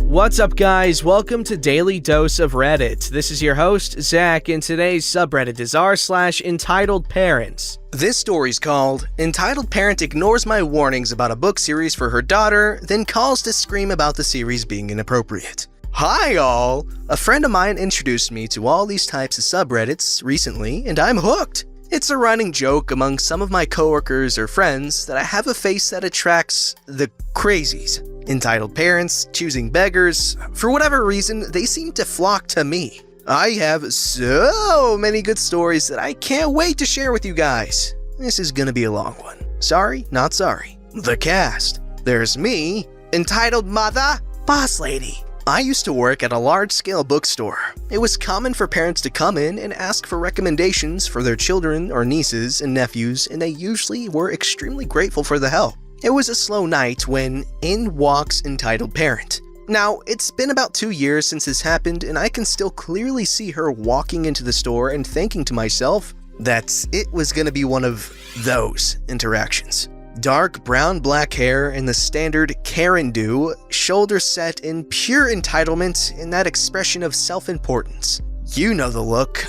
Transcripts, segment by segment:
What's up, guys? Welcome to Daily Dose of Reddit. This is your host, Zach, and today's subreddit is r/EntitledParents. This story's called Entitled Parent Ignores My Warnings About a Book Series for Her Daughter, Then Calls to Scream About the Series Being Inappropriate. Hi, all! A friend of mine introduced me to all these types of subreddits recently, and I'm hooked. It's a running joke among some of my coworkers or friends that I have a face that attracts the crazies. Entitled parents, choosing beggars, for whatever reason, they seem to flock to me. I have so many good stories that I can't wait to share with you guys. This is gonna be a long one. Sorry, not sorry. The cast. There's me, entitled mother, boss lady. I used to work at a large-scale bookstore. It was common for parents to come in and ask for recommendations for their children or nieces and nephews, and they usually were extremely grateful for the help. It was a slow night when in walks entitled parent. Now, it's been about 2 years since this happened, and I can still clearly see her walking into the store and thinking to myself that it was gonna be one of those interactions. Dark brown-black hair and the standard Karen do, shoulders set in pure entitlement and that expression of self-importance. You know the look,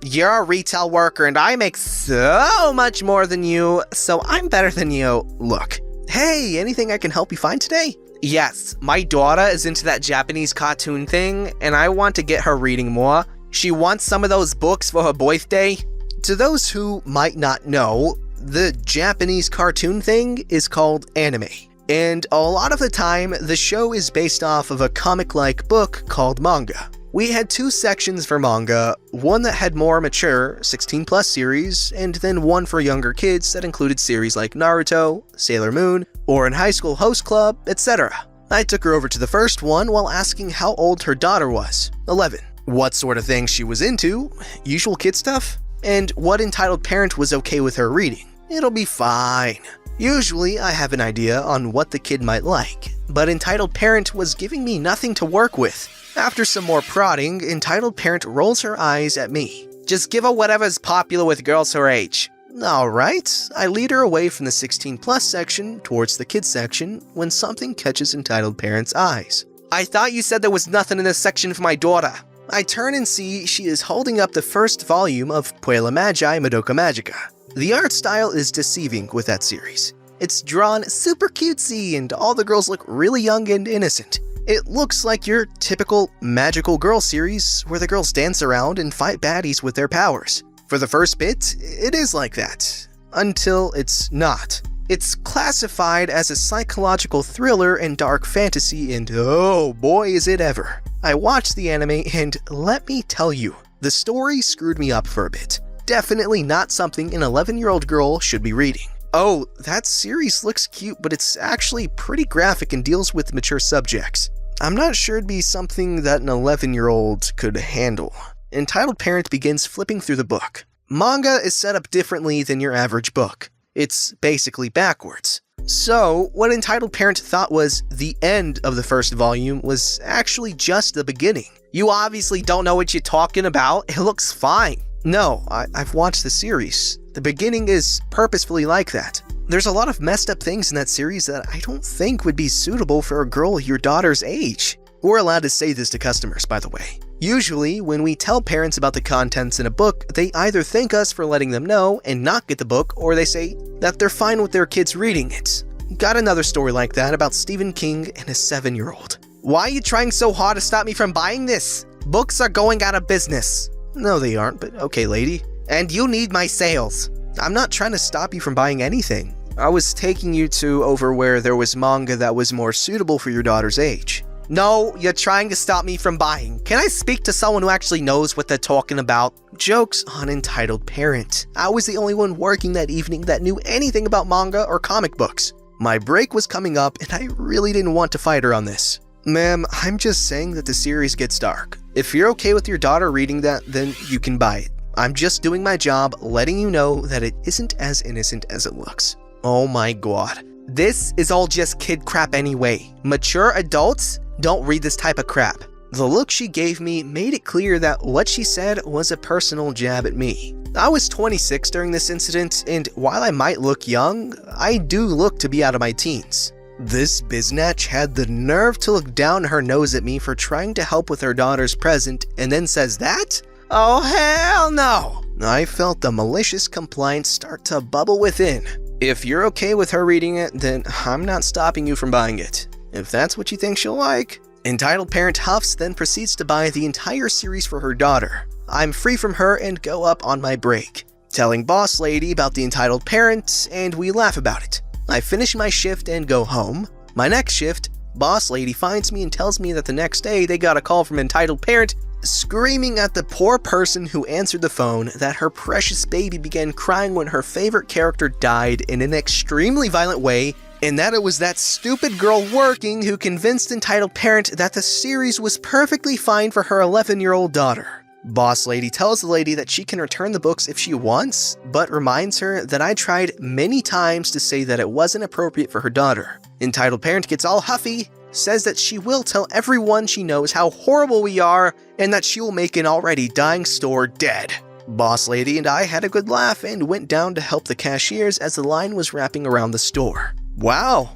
you're a retail worker and I make so much more than you, so I'm better than you look. Hey, anything I can help you find today? Yes, my daughter is into that Japanese cartoon thing and I want to get her reading more. She wants some of those books for her birthday. To those who might not know, the Japanese cartoon thing is called anime, and a lot of the time, the show is based off of a comic-like book called manga. We had 2 sections for manga, one that had more mature, 16+ series, and then one for younger kids that included series like Naruto, Sailor Moon, or in High School Host Club, etc. I took her over to the first one while asking how old her daughter was, 11, what sort of things she was into, usual kid stuff, and what entitled parent was okay with her reading. It'll be fine. Usually, I have an idea on what the kid might like, but entitled parent was giving me nothing to work with. After some more prodding, entitled parent rolls her eyes at me. Just give her whatever's popular with girls her age. Alright, I lead her away from the 16+ section towards the kids section when something catches entitled parent's eyes. I thought you said there was nothing in this section for my daughter. I turn and see she is holding up the first volume of Puella Magi Madoka Magica. The art style is deceiving with that series. It's drawn super cutesy and all the girls look really young and innocent. It looks like your typical magical girl series where the girls dance around and fight baddies with their powers. For the first bit, it is like that. Until it's not. It's classified as a psychological thriller and dark fantasy, and oh boy is it ever. I watched the anime and let me tell you, the story screwed me up for a bit. Definitely not something an 11-year-old girl should be reading. Oh, that series looks cute, but it's actually pretty graphic and deals with mature subjects. I'm not sure it'd be something that an 11-year-old could handle. Entitled Parent begins flipping through the book. Manga is set up differently than your average book. It's basically backwards. So, what Entitled Parent thought was the end of the first volume was actually just the beginning. You obviously don't know what you're talking about. It looks fine. No, I've watched the series. The beginning is purposefully like that. There's a lot of messed up things in that series that I don't think would be suitable for a girl your daughter's age. We're allowed to say this to customers, by the way. Usually, when we tell parents about the contents in a book, they either thank us for letting them know and not get the book, or they say that they're fine with their kids reading it. Got another story like that about Stephen King and a 7-year-old. Why are you trying so hard to stop me from buying this? Books are going out of business. No, they aren't, but okay, lady. And you need my sales. I'm not trying to stop you from buying anything. I was taking you to over where there was manga that was more suitable for your daughter's age. No, you're trying to stop me from buying. Can I speak to someone who actually knows what they're talking about? Jokes on Entitled Parent. I was the only one working that evening that knew anything about manga or comic books. My break was coming up and I really didn't want to fight her on this. Ma'am, I'm just saying that the series gets dark. If you're okay with your daughter reading that, then you can buy it. I'm just doing my job letting you know that it isn't as innocent as it looks. Oh my god. This is all just kid crap anyway. Mature adults don't read this type of crap. The look she gave me made it clear that what she said was a personal jab at me. I was 26 during this incident, and while I might look young, I do look to be out of my teens. This biznatch had the nerve to look down her nose at me for trying to help with her daughter's present and then says that? Oh hell no! I felt the malicious compliance start to bubble within. If you're okay with her reading it, then I'm not stopping you from buying it. If that's what you think she'll like. Entitled Parent huffs, then proceeds to buy the entire series for her daughter. I'm free from her and go up on my break, telling Boss Lady about the Entitled Parent, and we laugh about it. I finish my shift and go home. My next shift, Boss Lady finds me and tells me that the next day they got a call from Entitled Parent screaming at the poor person who answered the phone that her precious baby began crying when her favorite character died in an extremely violent way, and that it was that stupid girl working who convinced Entitled Parent that the series was perfectly fine for her 11-year-old daughter. Boss Lady tells the lady that she can return the books if she wants, but reminds her that I tried many times to say that it wasn't appropriate for her daughter. Entitled Parent gets all huffy, says that she will tell everyone she knows how horrible we are, and that she will make an already dying store dead. Boss Lady and I had a good laugh and went down to help the cashiers as the line was wrapping around the store. Wow,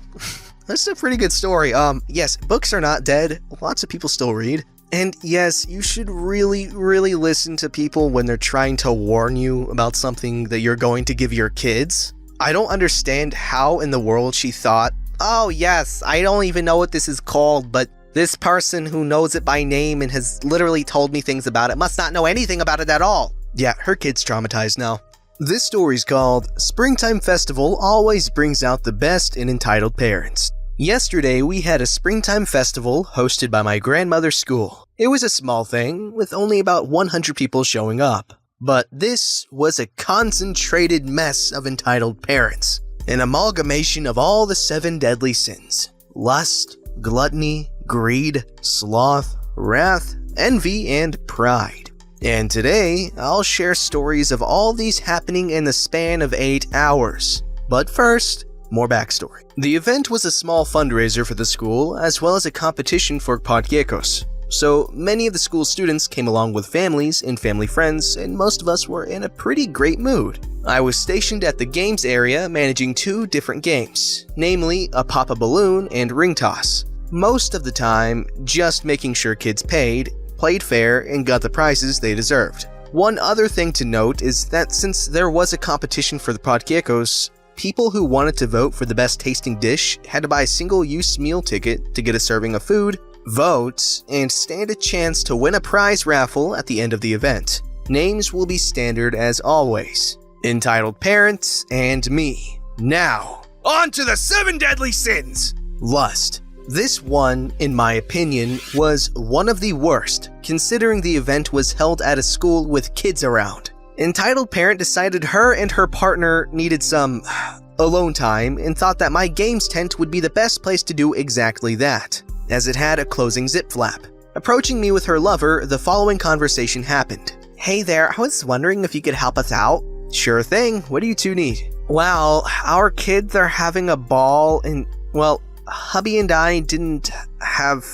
that's a pretty good story. Yes, books are not dead. Lots of people still read. And yes, you should really listen to people when they're trying to warn you about something that you're going to give your kids. I don't understand how in the world she thought, oh yes, I don't even know what this is called, but this person who knows it by name and has literally told me things about it must not know anything about it at all. Yeah, her kid's traumatized now. This story's called Springtime Festival Always Brings Out the Best in Entitled Parents. Yesterday, we had a springtime festival hosted by my grandmother's school. It was a small thing, with only about 100 people showing up. But this was a concentrated mess of entitled parents. An amalgamation of all the 7 deadly sins. Lust, gluttony, greed, sloth, wrath, envy, and pride. And today, I'll share stories of all these happening in the span of 8 hours. But first, more backstory. The event was a small fundraiser for the school, as well as a competition for podquiecos. So many of the school students came along with families and family friends, and most of us were in a pretty great mood. I was stationed at the games area managing 2 different games, namely a pop a balloon and ring toss. Most of the time, just making sure kids played fair, and got the prizes they deserved. One other thing to note is that since there was a competition for the podquiecos, people who wanted to vote for the best tasting dish had to buy a single-use meal ticket to get a serving of food, vote, and stand a chance to win a prize raffle at the end of the event. Names will be standard as always. Entitled Parents and me. Now, on to the 7 deadly sins! Lust. This one, in my opinion, was one of the worst, considering the event was held at a school with kids around. Entitled Parent decided her and her partner needed some alone time and thought that my games tent would be the best place to do exactly that, as it had a closing zip flap. Approaching me with her lover, the following conversation happened. Hey there, I was wondering if you could help us out. Sure thing, what do you 2 need? Well, our kids are having a ball and, well, hubby and I didn't have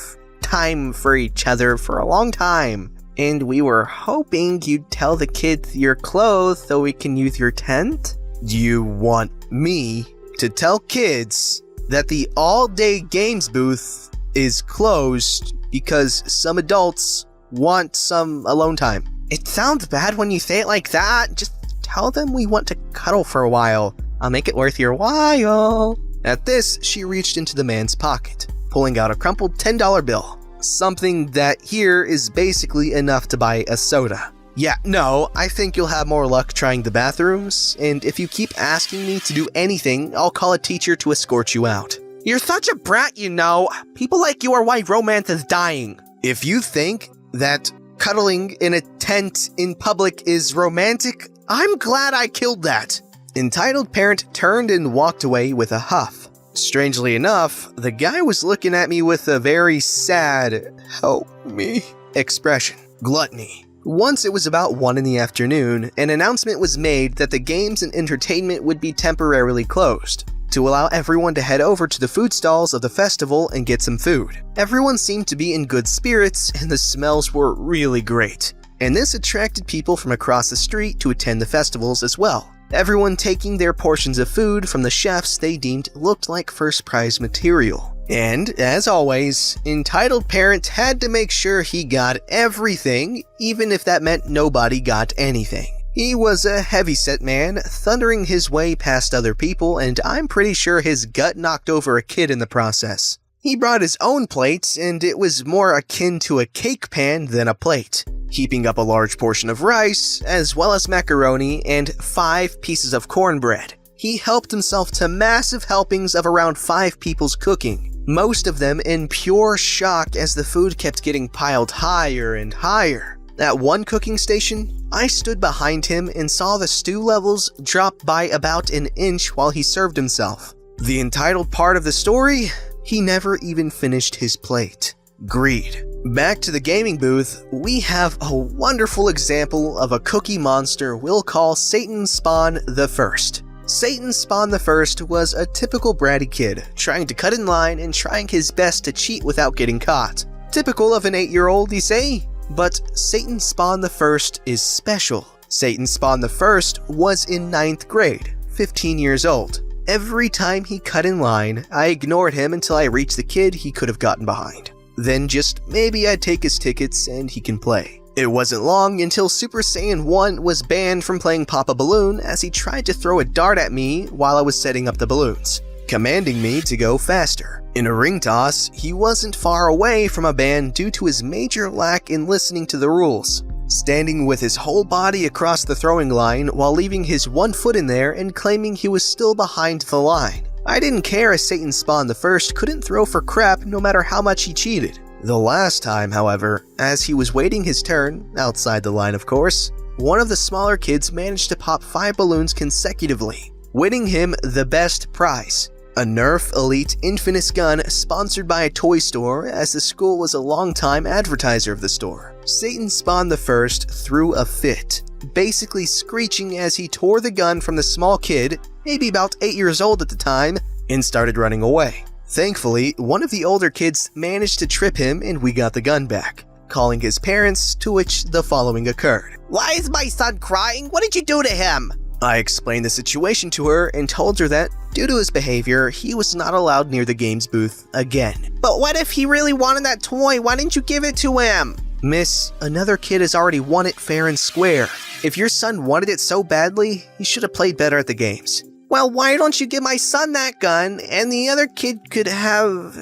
time for each other for a long time. And we were hoping you'd tell the kids you're closed so we can use your tent? You want me to tell kids that the all-day games booth is closed because some adults want some alone time? It sounds bad when you say it like that. Just tell them we want to cuddle for a while. I'll make it worth your while. At this, she reached into the man's pocket, pulling out a crumpled $10 bill. Something that here is basically enough to buy a soda. Yeah, no, I think you'll have more luck trying the bathrooms, and if you keep asking me to do anything, I'll call a teacher to escort you out. You're such a brat, you know. People like you are why romance is dying. If you think that cuddling in a tent in public is romantic, I'm glad I killed that. Entitled Parent turned and walked away with a huff. Strangely enough, the guy was looking at me with a very sad, help me expression. Gluttony. Once it was about 1 in the afternoon, an announcement was made that the games and entertainment would be temporarily closed, to allow everyone to head over to the food stalls of the festival and get some food. Everyone seemed to be in good spirits, and the smells were really great. And this attracted people from across the street to attend the festivals as well. everyone taking their portions of food from the chefs they deemed looked like first prize material. And, as always, entitled parent had to make sure he got everything, even if that meant nobody got anything. He was a heavyset man, thundering his way past other people, and I'm pretty sure his gut knocked over a kid in the process. He brought his own plate, and it was more akin to a cake pan than a plate, heaping up a large portion of rice, as well as macaroni and 5 pieces of cornbread. He helped himself to massive helpings of around 5 people's cooking, most of them in pure shock as the food kept getting piled higher and higher. At one cooking station, I stood behind him and saw the stew levels drop by about an inch while he served himself. The entitled part of the story? He never even finished his plate. Greed. Back to the gaming booth, we have a wonderful example of a cookie monster we'll call Satan Spawn the First. Satan Spawn the First was a typical bratty kid, trying to cut in line and trying his best to cheat without getting caught. Typical of an 8-year-old, you say? But Satan Spawn the First is special. Satan Spawn the First was in 9th grade, 15 years old. Every time he cut in line, I ignored him until I reached the kid he could have gotten behind. Then just maybe I'd take his tickets and he can play. It wasn't long until Super Saiyan 1 was banned from playing Pop a Balloon as he tried to throw a dart at me while I was setting up the balloons, commanding me to go faster. In a ring toss, he wasn't far away from a ban due to his major lack in listening to the rules, standing with his whole body across the throwing line while leaving his one foot in there and claiming he was still behind the line. I didn't care as Satan Spawn the First couldn't throw for crap no matter how much he cheated. The last time, however, as he was waiting his turn, outside the line of course, one of the smaller kids managed to pop 5 balloons consecutively, winning him the best prize. A Nerf Elite Infinite gun sponsored by a toy store, as the school was a longtime advertiser of the store. Satan Spawn the First threw a fit, basically screeching as he tore the gun from the small kid, maybe about 8 years old at the time, and started running away. Thankfully, one of the older kids managed to trip him and we got the gun back, calling his parents, to which the following occurred. "Why is my son crying? What did you do to him?" I explained the situation to her and told her that, due to his behavior, he was not allowed near the games booth again. "But what if he really wanted that toy? Why didn't you give it to him?" "Miss, another kid has already won it fair and square. If your son wanted it so badly, he should have played better at the games." "Well, why don't you give my son that gun and the other kid could have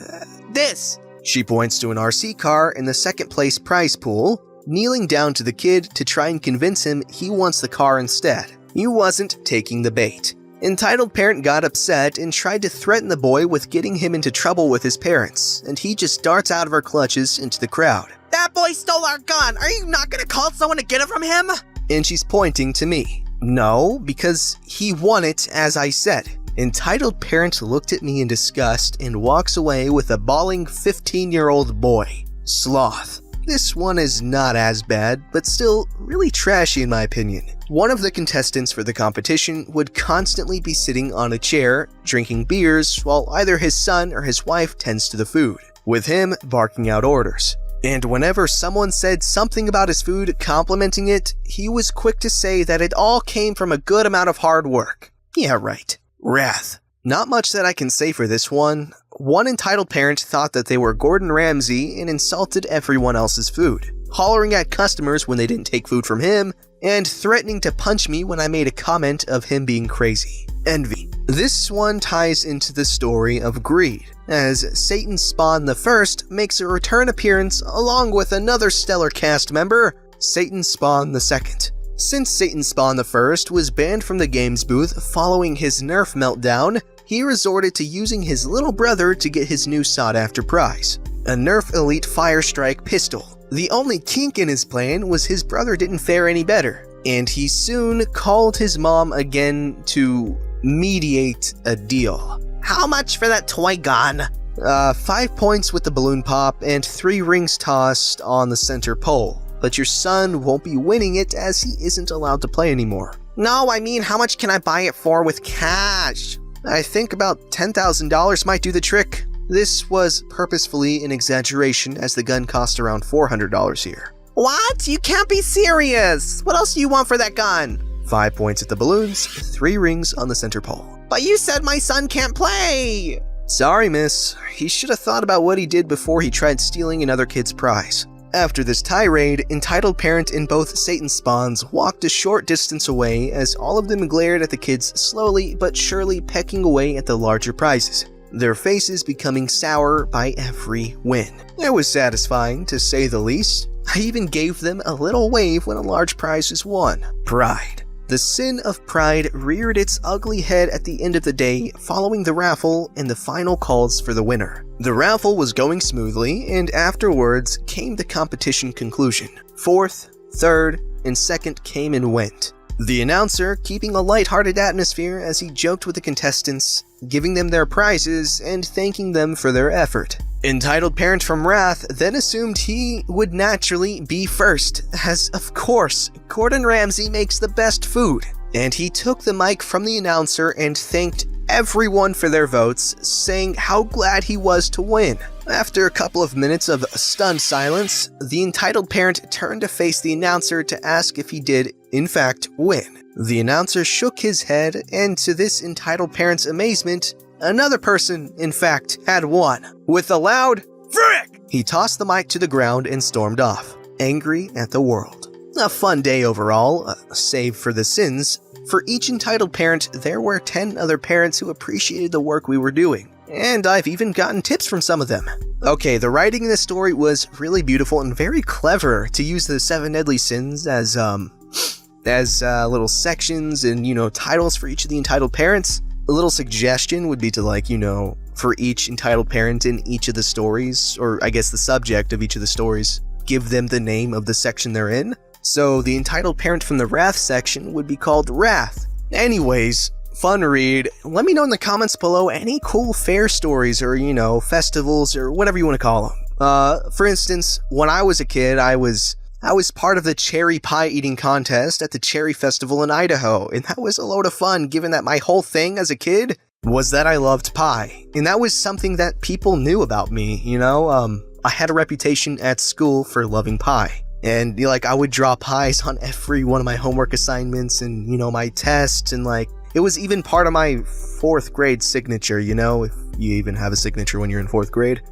this?" She points to an RC car in the second place prize pool, kneeling down to the kid to try and convince him he wants the car instead. He wasn't taking the bait. Entitled parent got upset and tried to threaten the boy with getting him into trouble with his parents, and he just darts out of her clutches into the crowd. "That boy stole our gun! Are you not gonna call someone to get it from him?" And she's pointing to me. No, because he won it, as I said. Entitled parent looked at me in disgust and walks away with a bawling 15-year-old boy. Sloth. This one is not as bad, but still really trashy in my opinion. One of the contestants for the competition would constantly be sitting on a chair, drinking beers, while either his son or his wife tends to the food, with him barking out orders. And whenever someone said something about his food, complimenting it, he was quick to say that it all came from a good amount of hard work. Yeah, right. Wrath. Not much that I can say for this one. One entitled parent thought that they were Gordon Ramsay and insulted everyone else's food, hollering at customers when they didn't take food from him, and threatening to punch me when I made a comment of him being crazy. Envy. This one ties into the story of greed, as Satan Spawn the First makes a return appearance along with another stellar cast member, Satan Spawn the Second. Since Satan Spawn the First was banned from the games booth following his Nerf meltdown, he resorted to using his little brother to get his new sought-after prize, a Nerf Elite Firestrike pistol. The only kink in his plan was his brother didn't fare any better, and he soon called his mom again to mediate a deal. "How much for that toy gun?" 5 points with the balloon pop and 3 rings tossed on the center pole. But your son won't be winning it as he isn't allowed to play anymore. "No, I mean, how much can I buy it for with cash?" I think about $10,000 might do the trick. This was purposefully an exaggeration as the gun cost around $400 here. "What? You can't be serious! What else do you want for that gun?" 5 points at the balloons, 3 rings on the center pole. But you said my son can't play! Sorry, miss. He should have thought about what he did before he tried stealing another kid's prize. After this tirade, entitled parent and both Satan's spawns walked a short distance away as all of them glared at the kids slowly but surely pecking away at the larger prizes, their faces becoming sour by every win. It was satisfying, to say the least. I even gave them a little wave when a large prize was won. Pride. The sin of pride reared its ugly head at the end of the day following the raffle and the final calls for the winner. The raffle was going smoothly, and afterwards came the competition conclusion. 4th, 3rd, and 2nd came and went. The announcer keeping a lighthearted atmosphere as he joked with the contestants, giving them their prizes and thanking them for their effort. Entitled parent from Wrath then assumed he would naturally be first, as of course, Gordon Ramsay makes the best food. And he took the mic from the announcer and thanked everyone for their votes, saying how glad he was to win. After a couple of minutes of stunned silence, the entitled parent turned to face the announcer to ask if he did, in fact, win. The announcer shook his head, and to this entitled parent's amazement, another person, in fact, had won. With a loud "Frick!" he tossed the mic to the ground and stormed off, angry at the world. A fun day overall, save for the sins. For each entitled parent, there were 10 other parents who appreciated the work we were doing. And I've even gotten tips from some of them. Okay, the writing in this story was really beautiful and very clever to use the 7 deadly sins as little sections and, titles for each of the entitled parents. A little suggestion would be to for each entitled parent in each of the stories, or I guess the subject of each of the stories, give them the name of the section they're in. So the entitled parent from the Wrath section would be called Wrath. Anyways, fun read. Let me know in the comments below any cool fair stories or, festivals or whatever you want to call them. For instance, when I was a kid, I was part of the cherry pie eating contest at the Cherry Festival in Idaho, and that was a load of fun given that my whole thing as a kid was that I loved pie. And that was something that people knew about me, I had a reputation at school for loving pie. And I would draw pies on every one of my homework assignments and, my tests, and it was even part of my 4th grade signature, if you even have a signature when you're in 4th grade.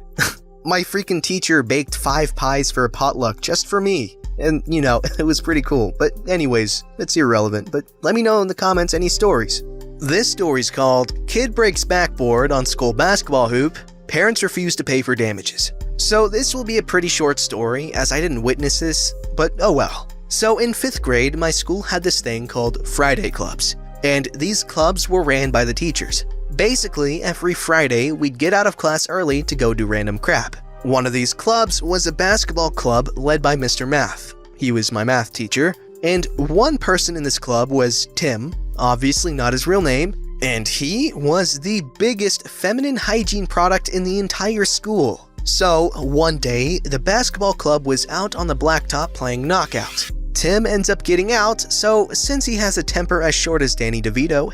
My freaking teacher baked 5 pies for a potluck just for me. And, it was pretty cool. But anyways, it's irrelevant. But let me know in the comments any stories. This story's called Kid Breaks Backboard on School Basketball Hoop. Parents Refuse to Pay for Damages. So this will be a pretty short story as I didn't witness this, but oh well. So in 5th grade, my school had this thing called Friday clubs. And these clubs were ran by the teachers. Basically, every Friday, we'd get out of class early to go do random crap. One of these clubs was a basketball club led by Mr. Math. He was my math teacher, and one person in this club was Tim, obviously not his real name, and he was the biggest feminine hygiene product in the entire school. So, one day, the basketball club was out on the blacktop playing knockout. Tim ends up getting out, so since he has a temper as short as Danny DeVito,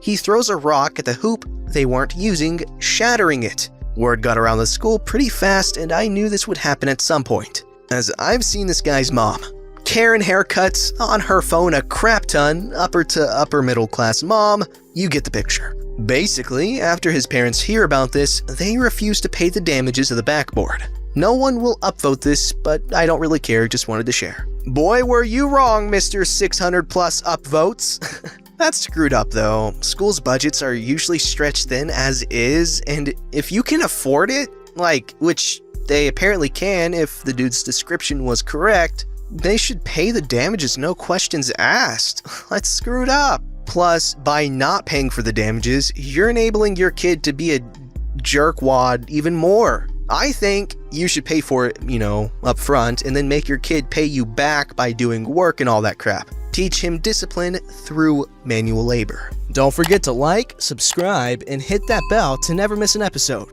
he throws a rock at the hoop they weren't using, shattering it. Word got around the school pretty fast, and I knew this would happen at some point, as I've seen this guy's mom. Karen haircuts, on her phone a crap ton, upper to upper middle class mom, you get the picture. Basically, after his parents hear about this, they refuse to pay the damages of the backboard. No one will upvote this, but I don't really care, just wanted to share. Boy, were you wrong, Mr. 600 plus upvotes. That's screwed up though. Schools' budgets are usually stretched thin as is, and if you can afford it, which they apparently can if the dude's description was correct, they should pay the damages, no questions asked. That's screwed up. Plus, by not paying for the damages, you're enabling your kid to be a jerkwad even more. I think you should pay for it, up front, and then make your kid pay you back by doing work and all that crap. Teach him discipline through manual labor. Don't forget to like, subscribe, and hit that bell to never miss an episode.